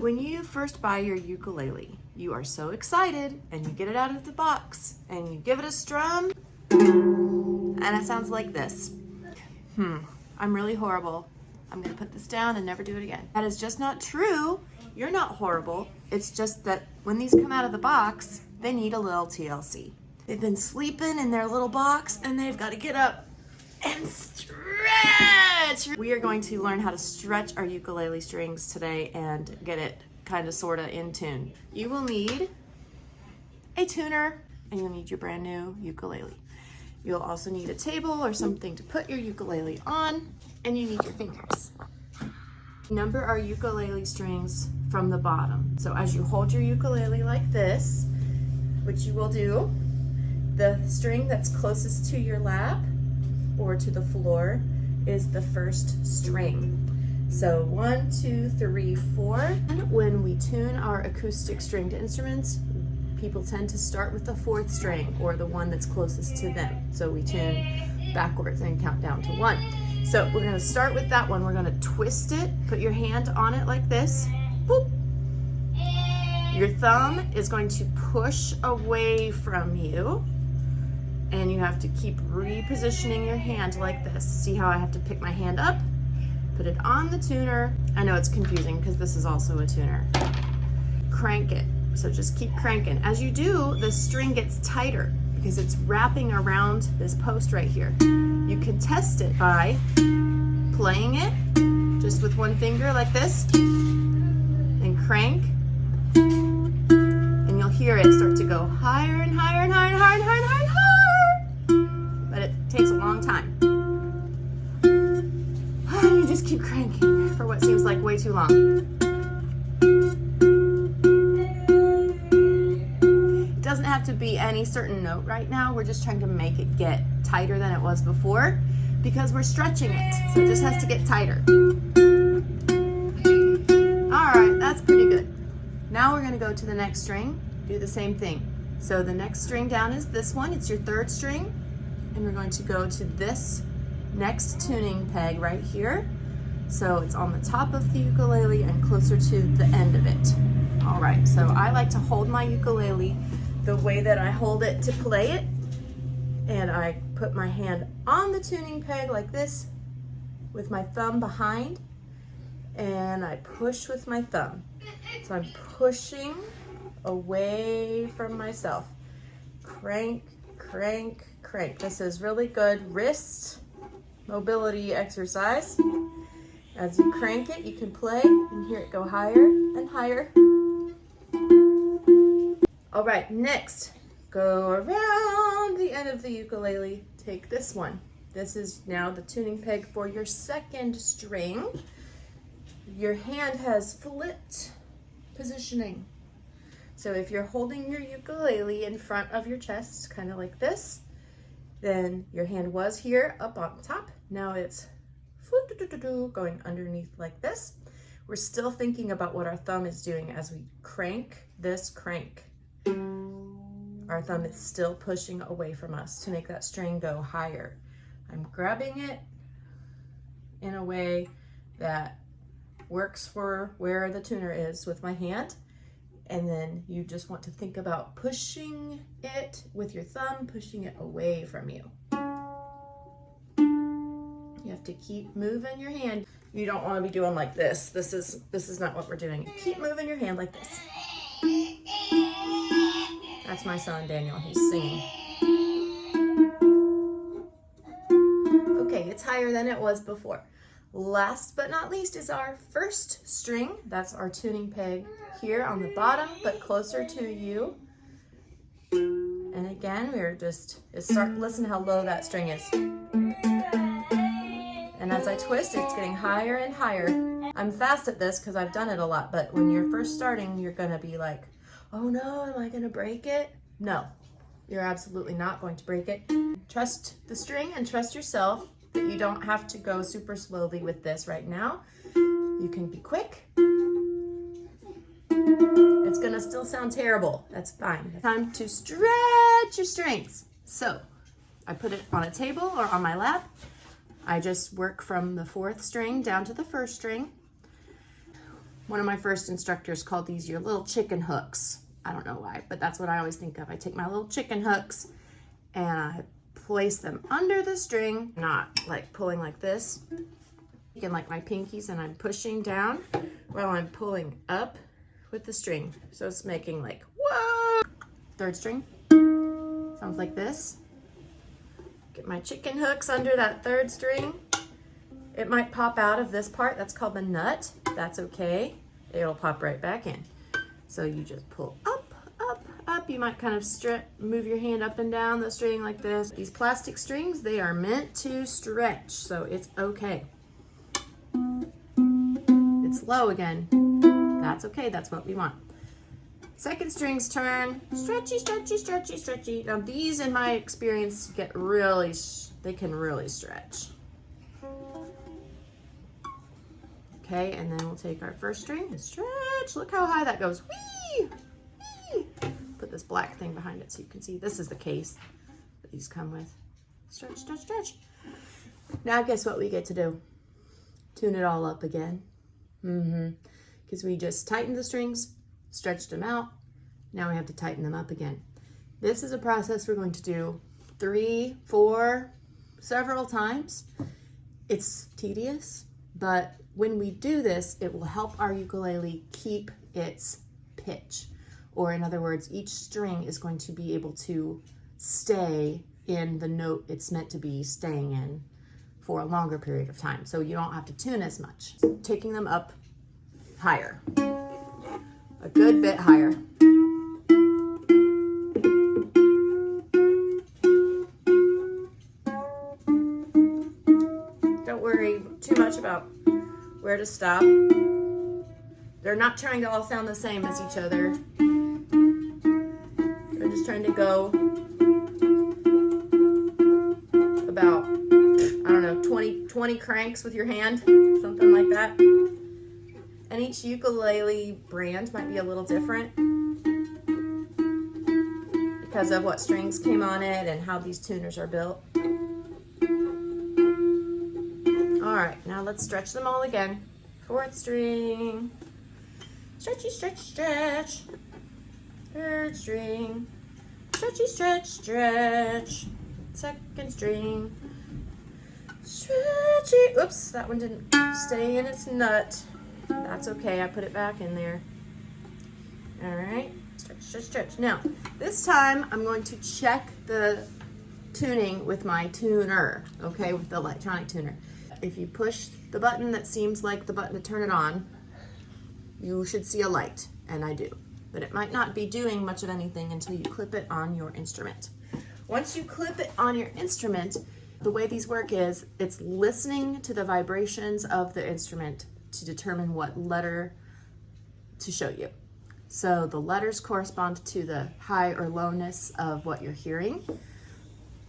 When you first buy your ukulele, you are so excited and you get it out of the box and you give it a strum and it sounds like this. I'm really horrible. I'm gonna put this down and never do it again. That is just not true. You're not horrible. It's just that when these come out of the box, they need a little TLC. They've been sleeping in their little box and they've got to get up and stretch. We are going to learn how to stretch our ukulele strings today and get it kind of sort of in tune. You will need a tuner and you'll need your brand new ukulele. You'll also need a table or something to put your ukulele on, and you need your fingers. Number our ukulele strings from the bottom. So as you hold your ukulele like this, which you will do, the string that's closest to your lap or to the floor is the first string. So 1, 2, 3, 4. When we tune our acoustic stringed instruments, people tend to start with the 4th string or the one that's closest to them. So we tune backwards and count down to 1. So we're going to start with that one. We're going to twist it, put your hand on it like this. Boop. Your thumb is going to push away from you, and you have to keep repositioning your hand like this. See how I have to pick my hand up, put it on the tuner. I know it's confusing because this is also a tuner. Crank it. So just keep cranking. As you do, the string gets tighter because it's wrapping around this post right here. You can test it by playing it just with one finger like this and crank, and you'll hear it start to go higher and higher and higher and higher and higher and higher and higher. But it takes a long time. You just keep cranking for what seems like way too long. Doesn't have to be any certain note right now. We're just trying to make it get tighter than it was before because we're stretching it. So it just has to get tighter. All right, that's pretty good. Now we're going to go to the next string, do the same thing. So the next string down is this one. It's your 3rd string. And we're going to go to this next tuning peg right here. So it's on the top of the ukulele and closer to the end of it. All right, so I like to hold my ukulele the way that I hold it to play it, and I put my hand on the tuning peg like this with my thumb behind, and I push with my thumb. So I'm pushing away from myself. Crank, crank, crank. This is really good wrist mobility exercise. As you crank it, you can play and hear it go higher and higher. All right, next, go around the end of the ukulele, take this one. This is now the tuning peg for your 2nd string. Your hand has flipped positioning. So if you're holding your ukulele in front of your chest, kind of like this, then your hand was here up on top. Now it's going underneath like this. We're still thinking about what our thumb is doing as we crank this crank. Our thumb is still pushing away from us to make that string go higher. I'm grabbing it in a way that works for where the tuner is with my hand. And then you just want to think about pushing it with your thumb, pushing it away from you. You have to keep moving your hand. You don't want to be doing like this. This is not what we're doing. Keep moving your hand like this. That's my son, Daniel. He's singing. Okay, it's higher than it was before. Last but not least is our 1st string. That's our tuning peg here on the bottom, but closer to you. And again, listen how low that string is. And as I twist, it's getting higher and higher. I'm fast at this because I've done it a lot, but when you're first starting, you're gonna be like, oh no, am I gonna break it? No, you're absolutely not going to break it. Trust the string and trust yourself that you don't have to go super slowly with this right now. You can be quick. It's gonna still sound terrible. That's fine. Time to stretch your strings. So I put it on a table or on my lap. I just work from the 4th string down to the 1st string. One of my first instructors called these your little chicken hooks. I don't know why, but that's what I always think of. I take my little chicken hooks and I place them under the string, not like pulling like this. Again, like my pinkies, and I'm pushing down while I'm pulling up with the string. So it's making like, whoa! Third string sounds like this. Get my chicken hooks under that third string. It might pop out of this part. That's called the nut. That's okay. It'll pop right back in. So you just pull up, up, up. You might kind of move your hand up and down the string like this. These plastic strings, they are meant to stretch, so it's okay. It's low again. That's okay. That's what we want. Second string's turn. Stretchy, stretchy, stretchy, stretchy. Now these, in my experience, get really, they can really stretch. Okay, and then we'll take our first string and stretch. Look how high that goes. Whee! Whee! Put this black thing behind it so you can see. This is the case that these come with. Stretch, stretch, stretch. Now guess what we get to do? Tune it all up again. Because we just tightened the strings, stretched them out. Now we have to tighten them up again. This is a process we're going to do 3, 4, several times. It's tedious, but when we do this, it will help our ukulele keep its pitch. Or in other words, each string is going to be able to stay in the note it's meant to be staying in for a longer period of time. So you don't have to tune as much. Taking them up higher, a good bit higher. Don't worry too much about where to stop. They're not trying to all sound the same as each other. They're just trying to go about, I don't know, 20 cranks with your hand, something like that. And each ukulele brand might be a little different because of what strings came on it and how these tuners are built. All right, now let's stretch them all again. Fourth string, stretchy, stretch, stretch. Third string, stretchy, stretch, stretch. Second string, stretchy. Oops, that one didn't stay in its nut. That's okay, I put it back in there. All right, stretch, stretch, stretch. Now, this time I'm going to check the tuning with my tuner, okay, with the electronic tuner. If you push the button that seems like the button to turn it on, you should see a light, and I do. But it might not be doing much of anything until you clip it on your instrument. Once you clip it on your instrument, the way these work is it's listening to the vibrations of the instrument to determine what letter to show you. So the letters correspond to the high or lowness of what you're hearing.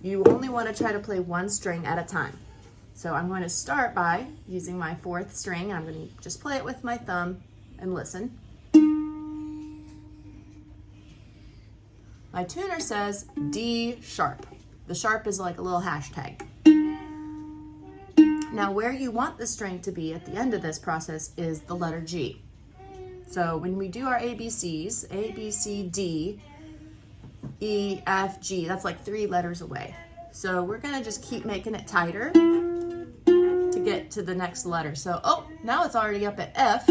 You only want to try to play one string at a time. So I'm going to start by using my fourth string, and I'm going to just play it with my thumb and listen. My tuner says D sharp. The sharp is like a little hashtag. Now where you want the string to be at the end of this process is the letter G. So when we do our ABCs, A, B, C, D, E, F, G, that's like 3 letters away. So we're gonna just keep making it tighter to get to the next letter. So, oh, now it's already up at F.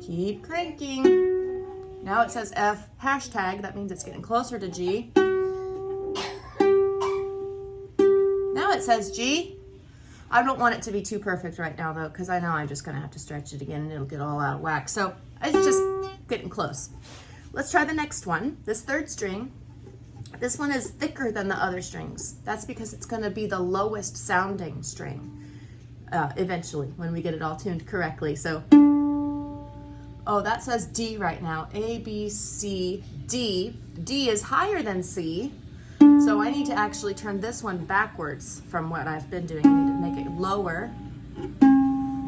Keep cranking. Now it says F hashtag, that means it's getting closer to G. Now it says G. I don't want it to be too perfect right now though, because I know I'm just gonna have to stretch it again and it'll get all out of whack. So it's just getting close. Let's try the next one. This third string, this one is thicker than the other strings. That's because it's gonna be the lowest sounding string eventually when we get it all tuned correctly. So, oh, that says D right now. A, B, C, D. D is higher than C. So I need to actually turn this one backwards from what I've been doing. I need to make it lower.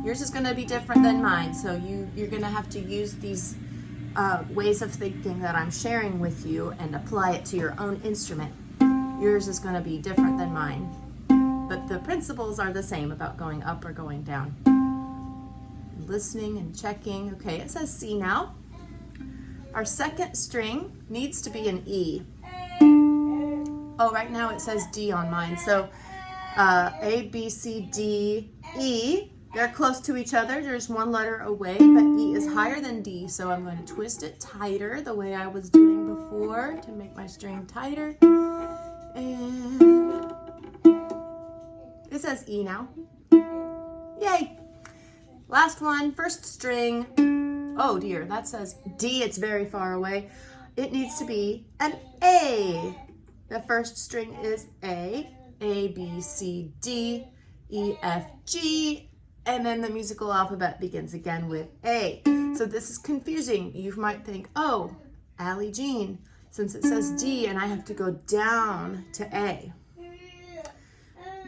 Yours is gonna be different than mine, so you're gonna have to use these ways of thinking that I'm sharing with you and apply it to your own instrument. Yours is gonna be different than mine, but the principles are the same about going up or going down. listening and checking. Okay, it says C now. Our second string needs to be an E. Oh, right now it says D on mine. So A, B, C, D, E. They're close to each other. There's one letter away, but E is higher than D. So I'm going to twist it tighter the way I was doing before to make my string tighter. And it says E now. Yay! Last one, first string. Oh dear, that says D. It's very far away. It needs to be an A. The first string is A, B, C, D, E, F, G, and then the musical alphabet begins again with A. So this is confusing. You might think, oh, Allie Jean, since it says D and I have to go down to A.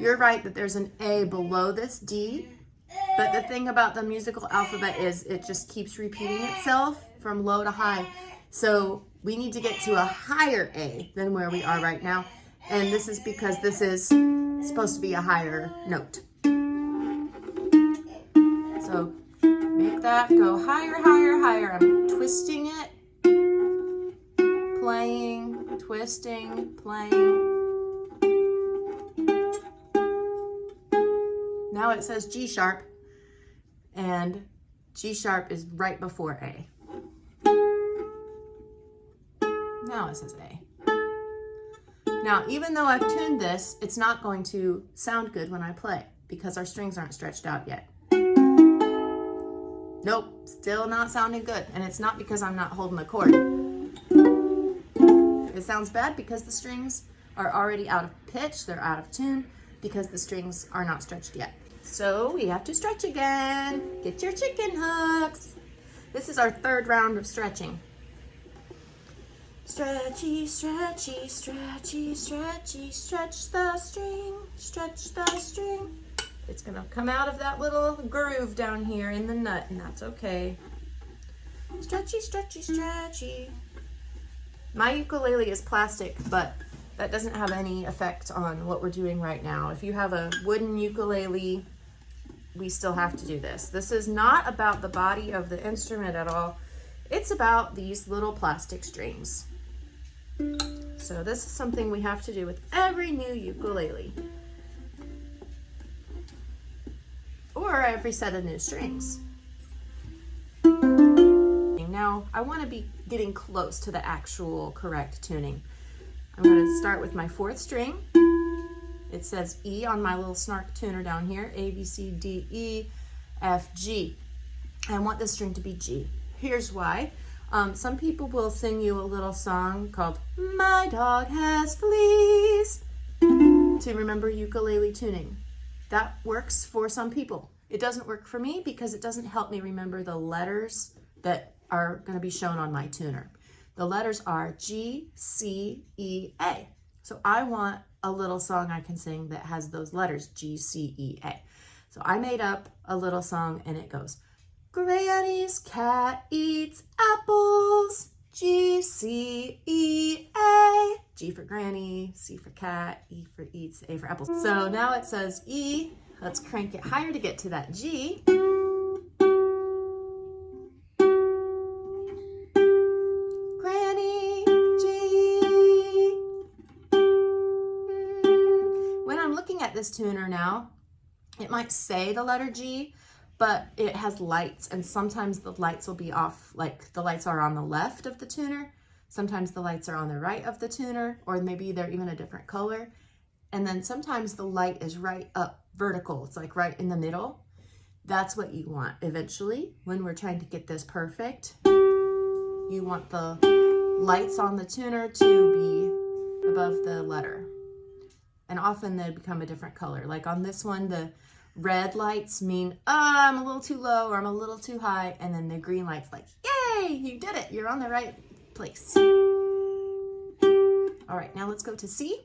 You're right that there's an A below this D, but the thing about the musical alphabet is it just keeps repeating itself from low to high. So we need to get to a higher A than where we are right now. And this is because this is supposed to be a higher note. So make that go higher, higher, higher. I'm twisting it, playing, twisting, playing. Now it says G sharp, and G sharp is right before A. Now it says A. Now, even though I've tuned this, it's not going to sound good when I play because our strings aren't stretched out yet. Nope, still not sounding good. And it's not because I'm not holding the chord. It sounds bad because the strings are already out of pitch, they're out of tune because the strings are not stretched yet. So we have to stretch again. Get your chicken hooks. This is our third round of stretching. Stretchy, stretchy, stretchy, stretchy, stretch the string, stretch the string. It's gonna come out of that little groove down here in the nut, and that's okay. Stretchy, stretchy, stretchy. My ukulele is plastic, but that doesn't have any effect on what we're doing right now. If you have a wooden ukulele, we still have to do this. This is not about the body of the instrument at all. It's about these little plastic strings. So this is something we have to do with every new ukulele. Or every set of new strings. Now, I want to be getting close to the actual correct tuning. I'm going to start with my fourth string. It says E on my little snark tuner down here. A, B, C, D, E, F, G. I want this string to be G. Here's why. Some people will sing you a little song called My Dog Has Fleas to remember ukulele tuning. That works for some people. It doesn't work for me because it doesn't help me remember the letters that are going to be shown on my tuner. The letters are G, C, E, A. So I want a little song I can sing that has those letters, G, C, E, A. So I made up a little song and it goes, Granny's cat eats apples, G, C, E, A. G for granny, C for cat, E for eats, A for apples. So now it says E. Let's crank it higher to get to that G. Granny, G. When I'm looking at this tuner now, it might say the letter G, but it has lights, and sometimes the lights will be off, like the lights are on the left of the tuner. Sometimes the lights are on the right of the tuner, or maybe they're even a different color. And then sometimes the light is right up vertical. It's like right in the middle. That's what you want eventually when we're trying to get this perfect. You want the lights on the tuner to be above the letter. And often they become a different color. Like on this one, the red lights mean, I'm a little too low or I'm a little too high. And then the green lights like, yay, you did it. You're on the right place. All right, now let's go to C.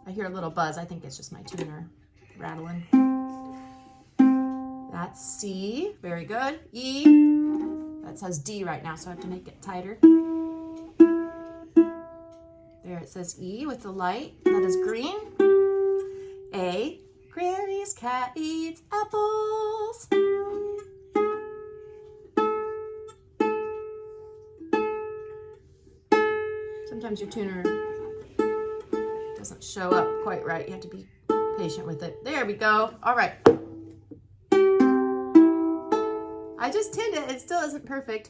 I hear a little buzz. I think it's just my tuner rattling. That's C. Very good. E. That says D right now, so I have to make it tighter. There it says E with the light. That is green. A. Granny Granny's cat eats apples. Sometimes your tuner doesn't show up quite right. You have to be patient with it. There we go. All right. I just tinned it. It still isn't perfect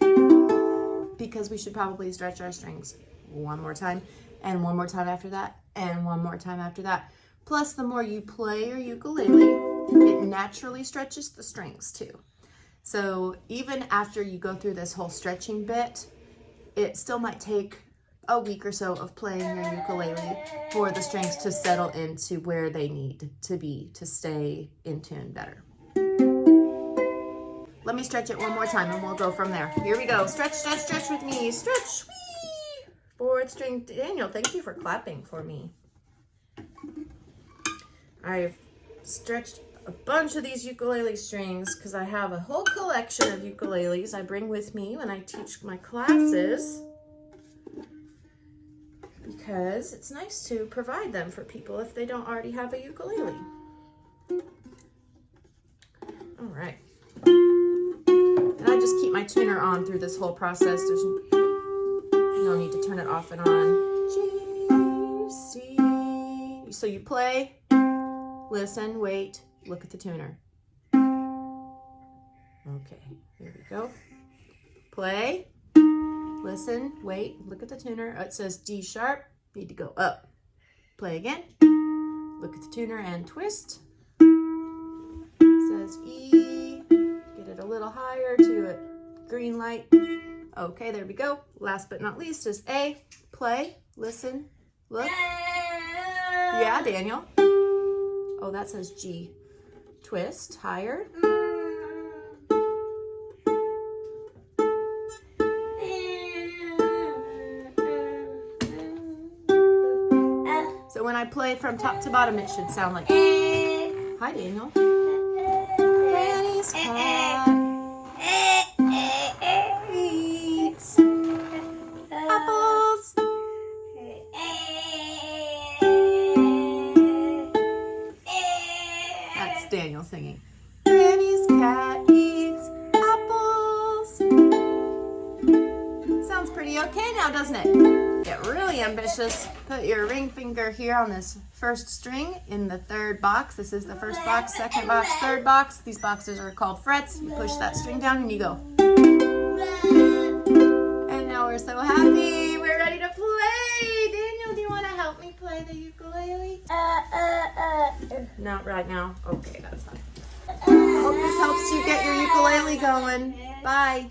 because we should probably stretch our strings one more time and one more time after that and one more time after that. Plus, the more you play your ukulele, it naturally stretches the strings too. So even after you go through this whole stretching bit, it still might take a week or so of playing your ukulele for the strings to settle into where they need to be to stay in tune better. Let me stretch it one more time and we'll go from there. Here we go. Stretch, stretch, stretch with me. Stretch. Whee! Fourth string. Daniel, thank you for clapping for me. I've stretched a bunch of these ukulele strings because I have a whole collection of ukuleles I bring with me when I teach my classes, because it's nice to provide them for people if they don't already have a ukulele. All right. And I just keep my tuner on through this whole process. There's no need to turn it off and on. G, C. So you play, listen, wait, look at the tuner. Okay, here we go. Play, listen, wait, look at the tuner. It says D sharp, need to go up. Play again, look at the tuner and twist. It says E, get it a little higher to a green light. Okay, there we go. Last but not least is A, play, listen, look. Yeah, Daniel. Oh, that says G. Twist, higher. So when I play from top to bottom, it should sound like, hi, Daniel. Granny's cat eats apples. That's Daniel singing. Granny's cat eats apples. Sounds pretty okay now, doesn't it? Get really ambitious. Put your ring finger here on this first string in the third box. This is the first box, second box, third box. These boxes are called frets. You push that string down and you go. And now we're so happy. We're ready to play. Daniel, do you want to help me play the ukulele? Not right now. Okay, that's fine. Hope this helps you get your ukulele going. Bye.